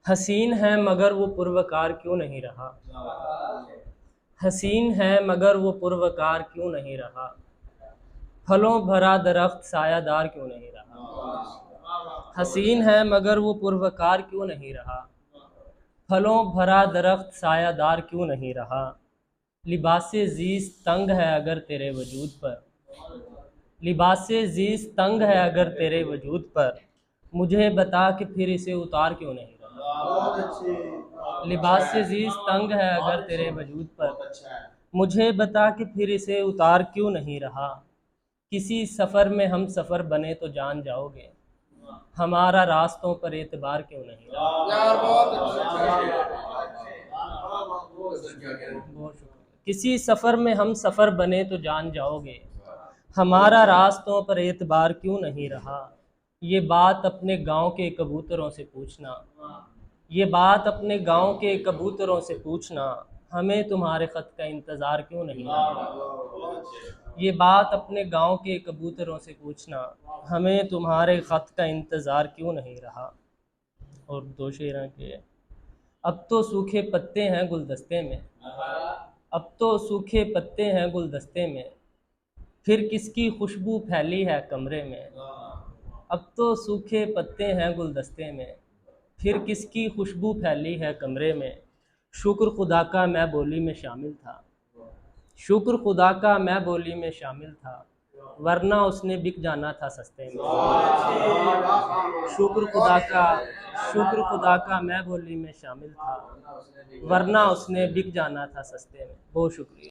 हसीन है मगर वो पुरवकार क्यों नहीं रहा। हसीन है मगर वो पुरवकार क्यों नहीं रहा। फलों भरा दरख्त सायादार क्यों नहीं रहा। हसीन है मगर वो पुरवकार क्यों नहीं रहा। फलों भरा दरख्त सायादार क्यों नहीं रहा। लिबासे ज़ीस तंग है अगर तेरे वजूद पर। लिबासे ज़ीस तंग है अगर तेरे वजूद पर। मुझे बता कि फिर इसे उतार क्यों नहीं रहा। लिबासे ज़ीस तंग है अगर तेरे वजूद पर। मुझे बता कि फिर इसे उतार क्यों नहीं रहा। किसी सफ़र में हम सफ़र बने तो जान जाओगे। हमारा रास्तों पर एतबार क्यों नहीं रहा। बहुत शुक्रिया। किसी सफ़र में हम सफ़र बने तो जान जाओगे। हमारा रास्तों पर एतबार क्यों नहीं रहा। ये बात अपने गांव के कबूतरों से पूछना। ये बात अपने गांव के कबूतरों से पूछना। हमें तुम्हारे ख़त का इंतज़ार क्यों नहीं रहा। ये बात अपने गांव के कबूतरों से पूछना। हमें तुम्हारे ख़त का इंतज़ार क्यों नहीं रहा। और दो शेर के। अब तो सूखे पत्ते हैं गुलदस्ते में। अब तो सूखे पत्ते हैं गुलदस्ते में। फिर किसकी खुशबू फैली है कमरे में। अब तो सूखे पत्ते हैं गुलदस्ते में। फिर किसकी खुशबू फैली है कमरे में। शुक्र खुदा का मैं बोली में शामिल था। शुक्र खुदा का मैं बोली में शामिल था। वरना उसने बिक जाना था सस्ते में। शुक्र खुदा का शुक्र खुदा का मैं बोली में शामिल था। वरना उसने बिक जाना था सस्ते में। बहुत शुक्रिया।